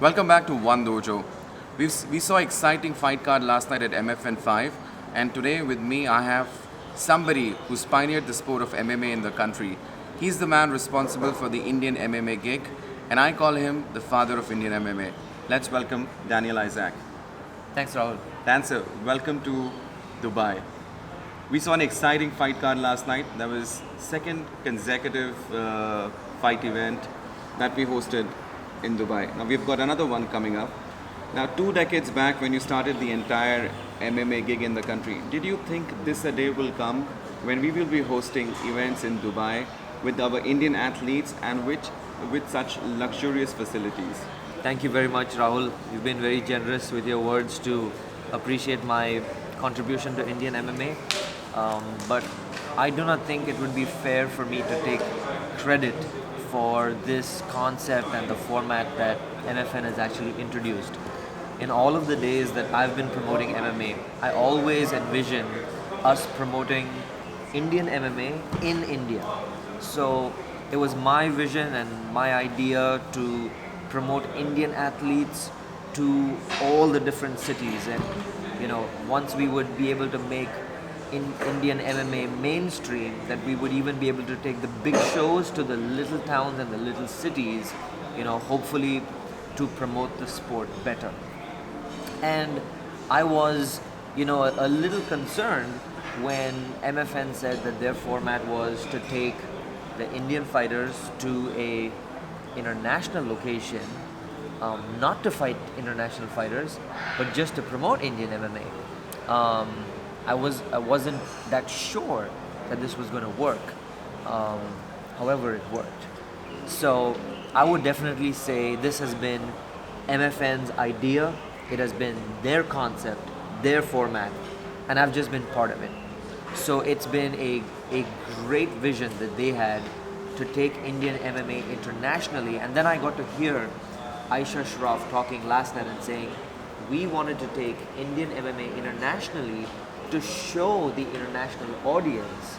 Welcome back to One Dojo. We saw exciting fight card last night at MFN 5, and today with me I have somebody who's pioneered the sport of MMA in the country. He's the man responsible for the Indian MMA gig, and I call him the father of Indian MMA. Let's welcome Daniel Isaac. Thanks, Rahul. Dan sir, welcome to Dubai. We saw an exciting fight card last night. That was second consecutive fight event that we hosted in Dubai. Now we've got another one coming up. Now 2 decades back when you started the entire MMA gig in the country, did you think this a day will come when we will be hosting events in Dubai with our Indian athletes and with such luxurious facilities? Thank you very much, Rahul. You've been very generous with your words to appreciate my contribution to Indian MMA. But I do not think it would be fair for me to take credit for this concept and the format that MFN has actually introduced. In all of the days that I've been promoting MMA, I always envisioned us promoting Indian MMA in India. So it was my vision and my idea to promote Indian athletes to all the different cities, and once we would be able to make in Indian MMA mainstream, that we would even be able to take the big shows to the little towns and the little cities, hopefully to promote the sport better. And I was, a little concerned when MFN said that their format was to take the Indian fighters to a international location, not to fight international fighters, but just to promote Indian MMA. I wasn't that sure that this was going to work. However, it worked. So I would definitely say this has been MFN's idea. It has been their concept, their format, and I've just been part of it. So it's been a great vision that they had to take Indian MMA internationally. And then I got to hear Aisha Sharaf talking last night and saying, we wanted to take Indian MMA internationally to show the international audience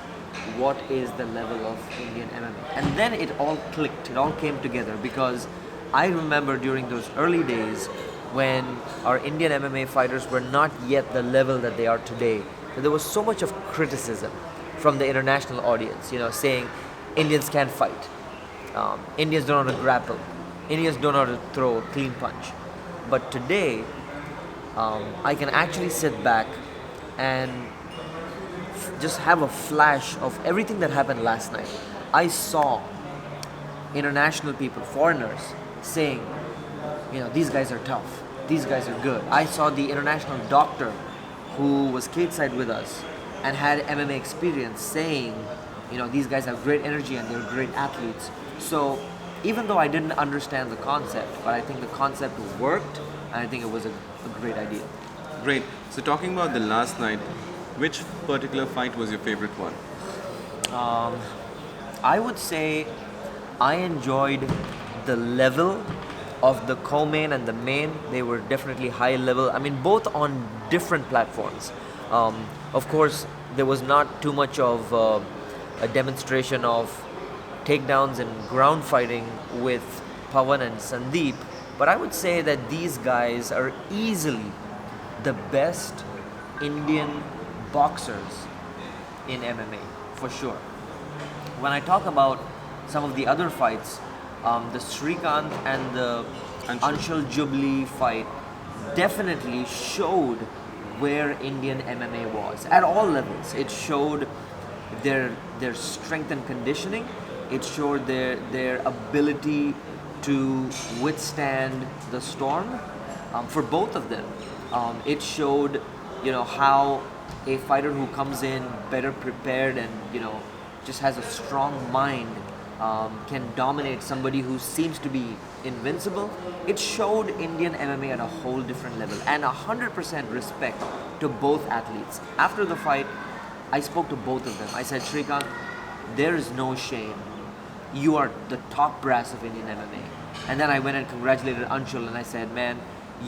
what is the level of Indian MMA. And then it all clicked, it all came together, because I remember during those early days when our Indian MMA fighters were not yet the level that they are today, that there was so much of criticism from the international audience, saying Indians can't fight, Indians don't know how to grapple, Indians don't know how to throw a clean punch. But today, I can actually sit back and just have a flash of everything that happened last night. I saw international people, foreigners, saying, these guys are tough, these guys are good. I saw the international doctor who was stateside with us and had MMA experience saying, these guys have great energy and they're great athletes. So even though I didn't understand the concept, but I think the concept worked, and I think it was a great idea. Great. So talking about the last night, which particular fight was your favorite one? I would say I enjoyed the level of the co-main and the main. They were definitely high level. I mean, both on different platforms. Of course, there was not too much of a demonstration of takedowns and ground fighting with Pawan and Sandeep, but I would say that these guys are easily the best Indian boxers in MMA, for sure. When I talk about some of the other fights, the Srikanth and the Anshul Jubli fight definitely showed where Indian MMA was at all levels. It showed their strength and conditioning. It showed their ability to withstand the storm for both of them. It showed, how a fighter who comes in better prepared and just has a strong mind can dominate somebody who seems to be invincible. It showed Indian MMA at a whole different level, and 100% respect to both athletes. After the fight, I spoke to both of them. I said, Srikanth, there is no shame. You are the top brass of Indian MMA. And then I went and congratulated Anshul, and I said, man,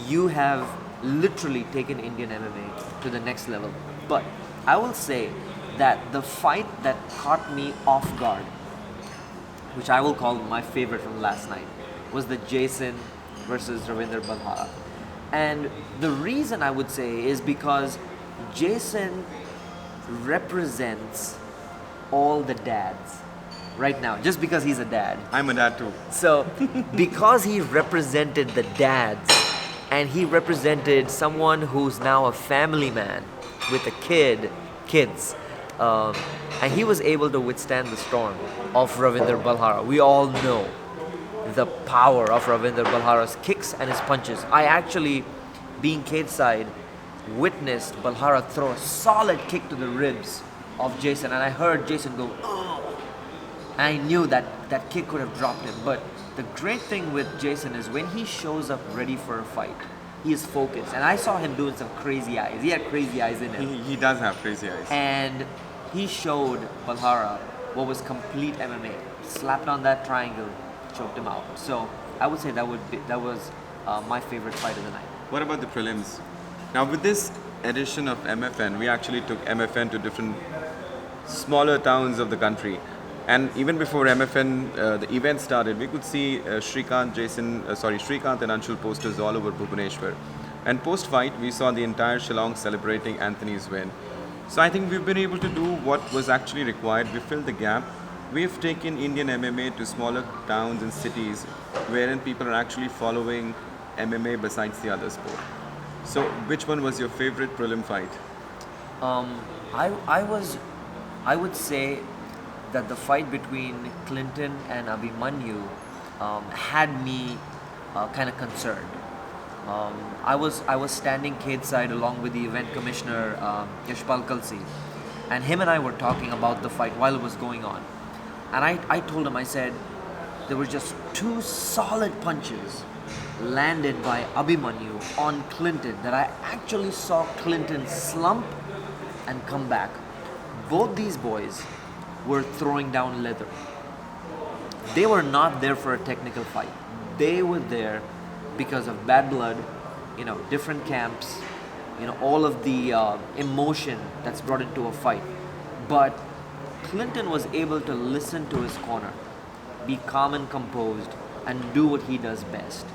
you have literally taken Indian MMA to the next level. But I will say that the fight that caught me off guard, which I will call my favorite from last night, was the Jason versus Ravinder Balhara. And the reason I would say is because Jason represents all the dads right now, just because he's a dad. I'm a dad too. So, because he represented the dads and he represented someone who's now a family man with a kids, and he was able to withstand the storm of Ravinder Balhara. We all know the power of Ravinder Balhara's kicks and his punches. I actually, being side, witnessed Balhara throw a solid kick to the ribs of Jason, and I heard Jason go, "Oh!" I knew that that kick could have dropped him. But the great thing with Jason is when he shows up ready for a fight, he is focused. And I saw him doing some crazy eyes. He had crazy eyes in him. He does have crazy eyes. And he showed Balhara what was complete MMA. Slapped on that triangle, choked him out. So I would say that was my favorite fight of the night. What about the prelims? Now with this edition of MFN, we actually took MFN to different smaller towns of the country. And even before MFN, the event started, we could see Shrikant and Anshul posters all over Bhubaneswar. And post-fight, we saw the entire Shillong celebrating Anthony's win. So I think we've been able to do what was actually required. We filled the gap. We've taken Indian MMA to smaller towns and cities wherein people are actually following MMA besides the other sport. So which one was your favorite prelim fight? I would say that the fight between Clinton and Abhimanyu had me kind of concerned. I was standing side along with the event commissioner Yashpal Kalsi, and him and I were talking about the fight while it was going on. And I told him, I said, there were just two solid punches landed by Abhimanyu on Clinton that I actually saw Clinton slump and come back. Both these boys were throwing down leather. They were not there for a technical fight. They were there because of bad blood, different camps, all of the emotion that's brought into a fight. But Clinton was able to listen to his corner, be calm and composed, and do what he does best.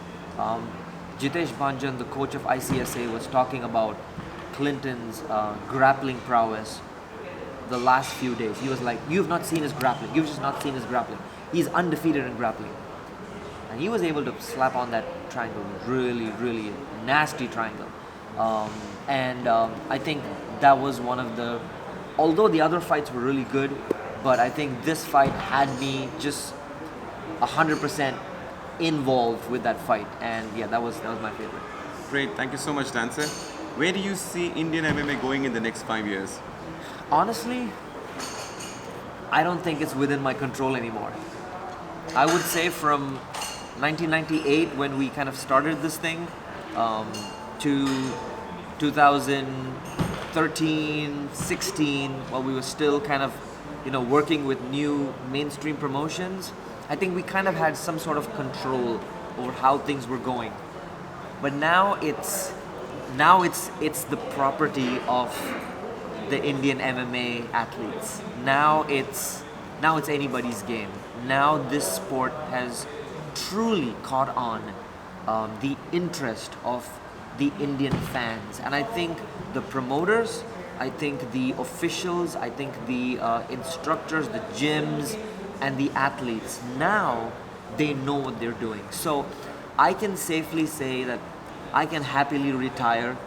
Jitesh Bhanjan, the coach of ICSA, was talking about Clinton's grappling prowess the last few days. He was like, "You've not seen his grappling. You've just not seen his grappling. He's undefeated in grappling." And he was able to slap on that triangle, really, really nasty triangle. I think that was one of the, although the other fights were really good, but I think this fight had me just 100% involved with that fight. And yeah, that was my favorite. Great, thank you so much, Dancer. Where do you see Indian MMA going in the next 5 years? Honestly, I don't think it's within my control anymore. I would say from 1998, when we kind of started this thing, to 2013, 16, while we were still kind of, working with new mainstream promotions, I think we kind of had some sort of control over how things were going. But now it's the property of the Indian MMA athletes. Now it's anybody's game. Now this sport has truly caught on the interest of the Indian fans, and I think the promoters, I think the officials, I think the instructors, the gyms, and the athletes, now they know what they're doing. So I can safely say that I can happily retire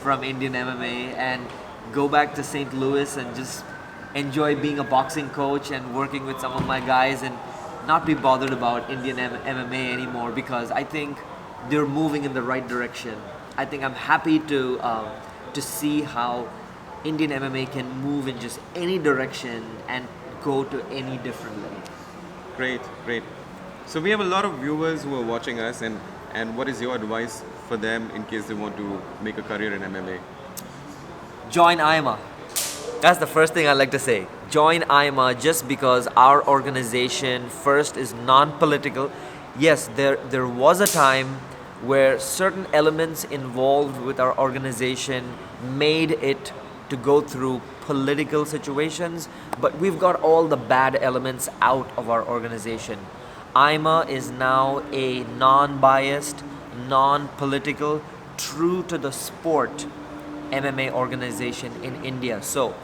from Indian MMA and go back to St. Louis and just enjoy being a boxing coach and working with some of my guys and not be bothered about Indian MMA anymore, because I think they're moving in the right direction. I think I'm happy to see how Indian MMA can move in just any direction and go to any different level. Great, great. So we have a lot of viewers who are watching us, and what is your advice for them in case they want to make a career in MMA? Join IMA. That's the first thing I'd like to say. Join IMA just because our organization first is non-political. Yes, there was a time where certain elements involved with our organization made it to go through political situations, but we've got all the bad elements out of our organization. IMA is now a non-biased, non-political, true to the sport MMA organization in India. So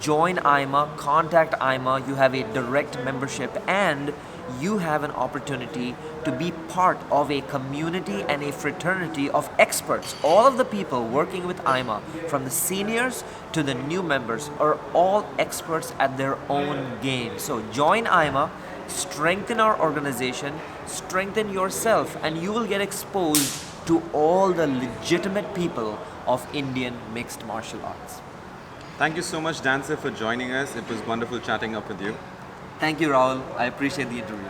join IMA, contact IMA, you have a direct membership and you have an opportunity to be part of a community and a fraternity of experts. All of the people working with IMA, from the seniors to the new members, are all experts at their own game. So join IMA, strengthen our organization, strengthen yourself, and you will get exposed to all the legitimate people of Indian mixed martial arts. Thank you so much, Dancer, for joining us. It was wonderful chatting up with you. Thank you, Rahul. I appreciate the interview.